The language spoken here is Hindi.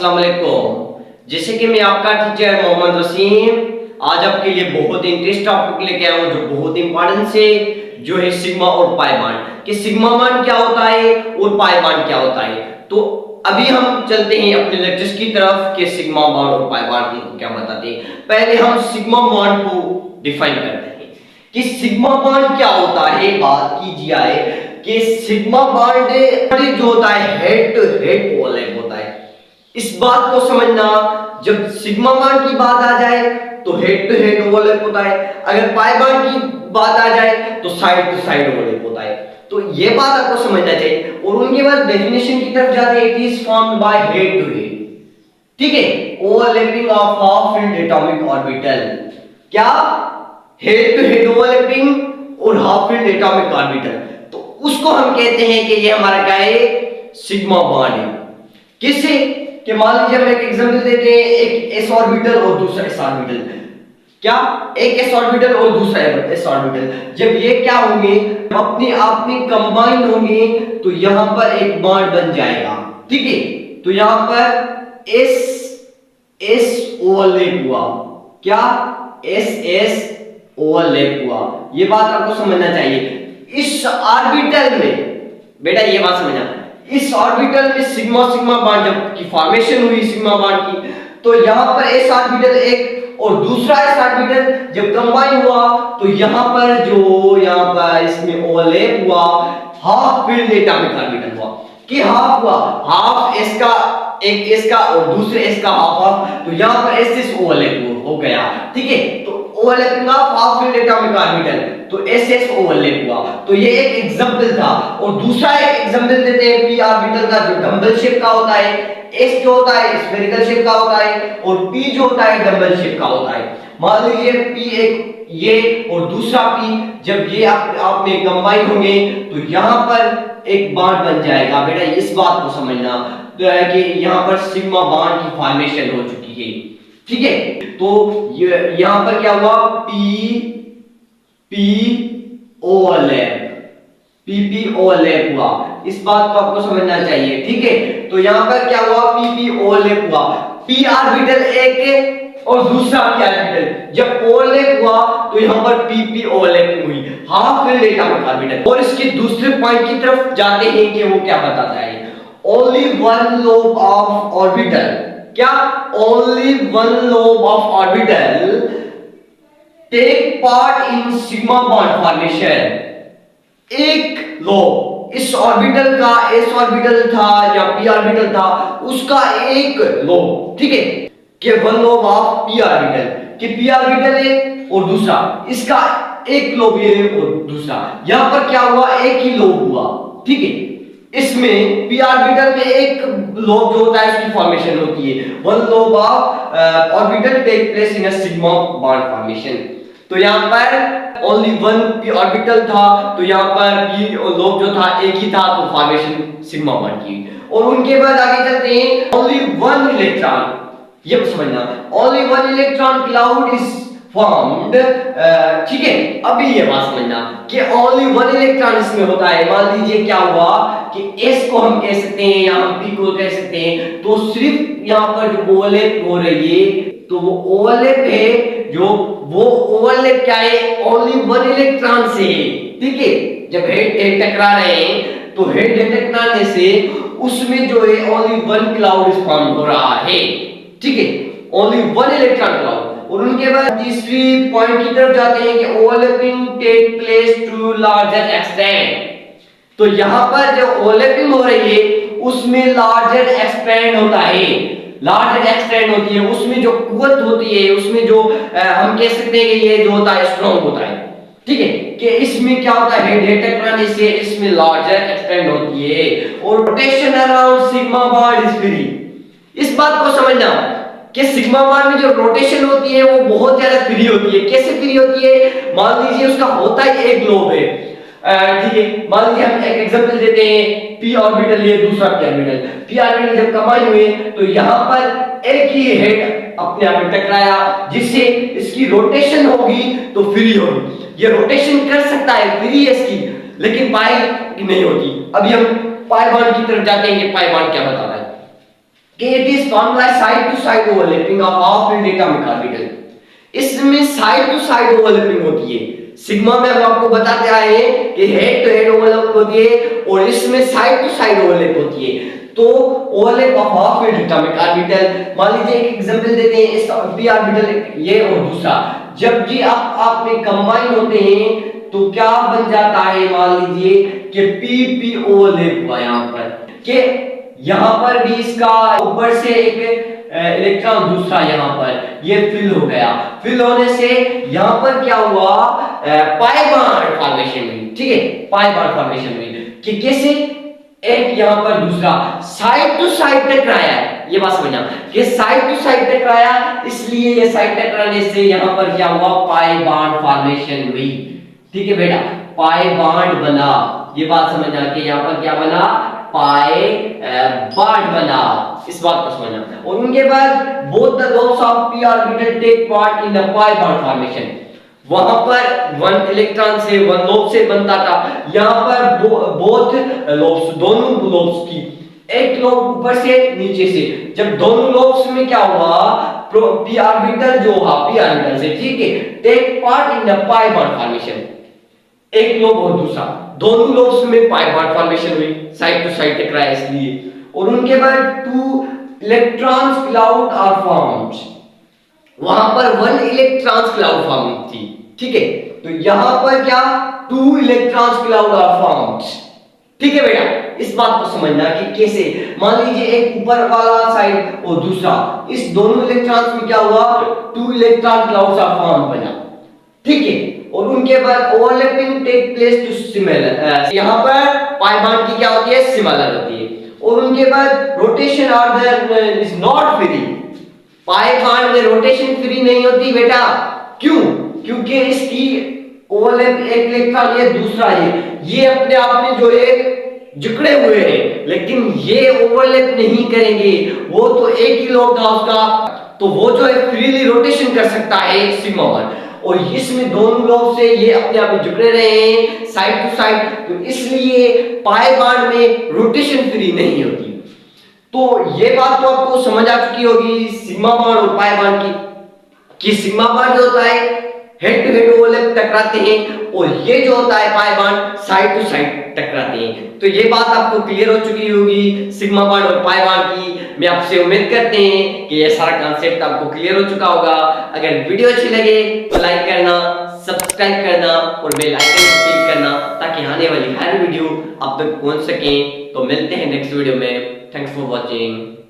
अस्सलाम वालेकुम। जैसे कि मैं आपका टीचर मोहम्मद वसीम आज आपके लिए बहुत इंटरेस्ट टॉपिक लेके आया हूँ जो बहुत इंपॉर्टेंट है, जो है सिग्मा और पाई बांड। कि सिग्मा बांड क्या होता है और पाई बांड क्या होता है। तो अभी हम चलते हैं अपने लेक्चर्स की तरफ कि सिग्मा बांड और पाई बांड को क्या बताते हैं। पहले हम सिग्मा बांड को डिफाइन करते हैं कि सिग्मा बांड क्या होता है। बात की जाए कि सिग्मा बांड जो होता है हेड टू हेड ओवरलैप होता है। इस बात को समझना, जब सिग्मा बांड की बात आ जाए तो हेड टू हेड ओवरलैप होता है, अगर पाई बांड की बात आ जाए तो साइड टू साइड ओवरलैप होता है। तो ये बात आपको समझना चाहिए। और उनके बाद डेफिनेशन की तरफ जाते हैं। It is formed by head to head, ठीक है, overlapping of half filled atomic orbital. क्या? हेड टू हेड ओवरलैपिंग और हाफ फील्ड एटॉमिक ऑर्बिटल, तो उसको हम कहते हैं कि ये हमारा क्या है, सिग्मा बांड है। किससे? कि मान लीजिए हम एक एग्जांपल देते हैं, एक एस ऑर्बिटल और दूसरा एस ऑर्बिटल। क्या? एक एस ऑर्बिटल और दूसरा एस ऑर्बिटल, जब ये क्या होंगे, अपने आप में कंबाइन होंगे तो यहां पर एक बॉन्ड बन जाएगा, ठीक है। तो यहां पर एस ओवरलैप हुआ। क्या? एस ओवरलैप हुआ। ये बात आपको समझना चाहिए। इस ऑर्बिटल में बेटा ये बात समझना, इस ऑर्बिटल में सिग्मा सिग्मा बॉन्ड जब की फॉर्मेशन हुई सिग्मा बॉन्ड की, तो यहां पर एस ऑर्बिटल एक और दूसरा एस ऑर्बिटल जब कंबाइन हुआ तो यहां पर इसमें ओवरलैप हुआ, हाफ फील्ड एटॉमिक ऑर्बिटल हुआ। कि हाफ हुआ, हाफ एस का, एक एस का और दूसरे एस का हाफ, तो यहां पर एस ओवरलैप हो गया, ठीक है। तो overlapping of half filled atomic orbital, तो एस ओवरलैप हुआ। तो ये एक एग्जांपल था। और दूसरा एक एग्जांपल देते हैं पी ऑर्बिटल का, जो डंबल शेप का होता है। एस जो होता है स्फेरिकल शेप का होता है और पी जो होता है डंबल शेप का होता है। मान लीजिए पी एक ये और दूसरा पी, जब ये आप में कंबाइन होंगे तो यहां पर एक बॉन्ड बन जाएगा। बेटा इस बात को समझना कि यहां पर सिग्मा बॉन्ड की फॉर्मेशन हो चुकी है, ठीक है। तो यहां पर क्या हुआ, पी ओवरलैप, पी ओवरलैप हुआ। इस बात को आपको समझना चाहिए, ठीक है। तो यहां पर क्या हुआ, पी ओवरलैप हुआ। पी ऑर्बिटल एक और दूसरा पी ऑर्बिटल जब ओवरलैप हुआ तो यहां पर पी ओवरलैप हुई, हाफ फील्ड एटॉमिक ऑर्बिटल। और इसके दूसरे पॉइंट की तरफ जाते हैं कि वो क्या बताता है। Only one lobe of orbital, क्या? Only one lobe of orbital take part in sigma bond formation. एक लोब, इस ऑर्बिटल का, एस ऑर्बिटल था या पी ऑर्बिटल था, उसका एक लोब, ठीक है, कि one lobe of P orbital, कि पी ऑर्बिटल है और दूसरा इसका एक लोब ये और दूसरा, यहां पर क्या हुआ, एक ही लोब हुआ, ठीक है। इसमें पी ऑर्बिटल में एक लोब जो होता है उसकी फॉर्मेशन होती है। One lobe of orbital take place in a sigma bond formation. तो यहां पर ओनली वन पी ऑर्बिटल था, तो यहां पर पी लोब जो था एक ही था, तो फॉर्मेशन सिग्मा बॉन्ड की। और उनके बाद आगे चलते हैं, ओनली वन इलेक्ट्रॉन, ये समझना, only one electron cloud is formed, ठीक है। अभी ये बात समझना कि ओनली वन इलेक्ट्रॉन इसमें होता है। मान लीजिए क्या हुआ कि एस को हम कह सकते हैं या हम पी को कह सकते हैं, तो सिर्फ यहां पर जो ओवरलैप हो रही है, तो वो ओवरलैप है, जो वो ओवरलैप क्या है, ओनली वन इलेक्ट्रॉन से, ठीक है। जब हेड टकरा रहे हैं तो हेड टकराने से उसमें जो है ओनली वन क्लाउड फॉर्म हो रहा है, ठीक है, ओनली वन इलेक्ट्रॉन क्लाउड। और उनके बाद तीसरी पॉइंट की तरफ जाते हैं कि overlapping take place to larger extent. तो यहां पर जो ओवरलैपिंग हो रही है उसमें लार्जर एक्सपेंड होता है, लार्जर एक्सटेंड होती है, उसमें जो कुव्वत होती है, उसमें जो हम कह सकते हैं कि ये जो होता है स्ट्रांग होता है, ठीक है। कि इसमें क्या होता है, हेड टकराने से इसमें लार्जर एक्सपेंड होती है। और rotation around sigma bond is free. इस बात को समझना कि सिग्मा बॉन्ड में जो रोटेशन होती है वो बहुत ज्यादा फ्री होती है। कैसे फ्री होती है? मान लीजिए उसका होता ही एक ग्लोब है, ठीक है। मान लीजिए हम एक एग्जांपल देते हैं, पी ऑर्बिटल ये दूसरा पी ऑर्बिटल, पी ऑर्बिटल जब कंबाइन हुए तो यहां पर एक ही हेड अपने आप में टकराया, जिससे इसकी रोटेशन होगी तो फ्री होगी। ये रोटेशन कर सकता है, फ्री है इसकी, लेकिन पाई नहीं होती। अभी हम पाई बॉन्ड की तरफ जाते हैं कि पाई बॉन्ड क्या बताता है। कि it is formed by side to side overlapping of half filled atomic orbital. इसमें साइड टू साइड ओवरलैपिंग होती है। सिग्मा में हम आपको बताते आए हैं कि हेड टू हेड ओवरलैप होती है और इसमें साइड टू साइड ओवरलैप होती है। तो overlap of half filled atomic orbital, मान लीजिए एक एग्जांपल देते हैं, इस पी ऑर्बिटल ये और दूसरा, जब जी आप में कंबाइन होते हैं तो क्या बन जाता है, मान लीजिए कि पी पी ओवरलैप हुआ यहां पर, कि यहां पर भी इसका ऊपर से एक इलेक्ट्रॉन दूसरा यहां पर ये फिल हो गया। फिल होने से यहां पर क्या हुआ, पाई बॉन्ड फॉर्मेशन हुई। ठीक है, पाई बॉन्ड फॉर्मेशन हुई कि कैसे, एक यहां पर दूसरा साइड टू साइड टकराया है, ये बात समझना कि साइड टू साइड टकराया, इसलिए ये साइड टकराने से यहां पर क्या हुआ, पाई बॉन्ड फॉर्मेशन हुई। ठीक है बेटा, पाई बॉन्ड बना, ये बात समझना कि यहां पर क्या बना, पाई बॉन्ड बना, इस बात को समझना। और उनके बाद both the lobes of p orbital take part in the pi bond formation. वहां पर वन इलेक्ट्रॉन से वन लोब से बनता था, यहां पर बोथ लोब्स, दोनों लोब्स की, एक लोब ऊपर से नीचे से, जब दोनों लोब्स में क्या हुआ, p ऑर्बिटल जो हुआ p ऑर्बिटल से, ठीक है, take part in the pi bond formation. एक लोब और दूसरा, दोनों लोब्स में पाई बॉन्ड फॉर्मेशन हुई, साइड टू साइड टकराया इसलिए। और उनके बाद two electrons cloud are formed, वहां पर वन इलेक्ट्रॉन्स क्लाउड फॉर्म थी। ठीक है, तो यहां पर क्या, two electrons cloud are formed. ठीक है बेटा, इस बात को समझना कि कैसे, मान लीजिए एक ऊपर वाला साइड और दूसरा, इस दोनों इलेक्ट्रॉन्स में क्या हुआ, two electron clouds are form बना। ठीक है, और उनके बाद overlapping take place to similar, यहां पर पाई बॉन्ड की क्या होती है, सिमिलर होती है। और उनके बाद rotation order is not free, pi bond में रोटेशन फ्री नहीं होती बेटा। क्यों, क्योंकि इसकी ओवरलैप एक इलेक्ट्रॉन ये दूसरा ये अपने आप में जो है जकड़े हुए हैं, लेकिन ये ओवरलैप नहीं करेंगे, वो तो एक ही लोब था उसका, तो वो जो है फ्रीली रोटेशन कर सकता है सिग्मा बॉन्ड, और इसमें दोनों लोब से ये अपने आप में जुड़े रहे हैं साइड टू साइड, तो इसलिए पाई बॉन्ड में रोटेशन फ्री नहीं होती। तो ये बात तो आपको समझ आ चुकी होगी सिग्मा बॉन्ड और पाई बॉन्ड की, कि सिग्मा बॉन्ड जो होता है हेड टू हेड ओवरलैप टकराते हैं, और ये जो होता है pi bond side to side टकराते हैं। तो ये बात आपको क्लियर हो चुकी होगी सिग्मा बॉन्ड और पाई बॉन्ड की। मैं आपसे उम्मीद करते हैं कि ये सारा कॉन्सेप्ट आपको क्लियर हो चुका होगा। अगर वीडियो अच्छी लगे तो लाइक करना, सब्सक्राइब करना और बेल आइकन क्लिक करना, ताकि आने वाली हर वीडियो आप तक पहुंच सके। तो मिलते हैं नेक्स्ट वीडियो में। Thanks for watching.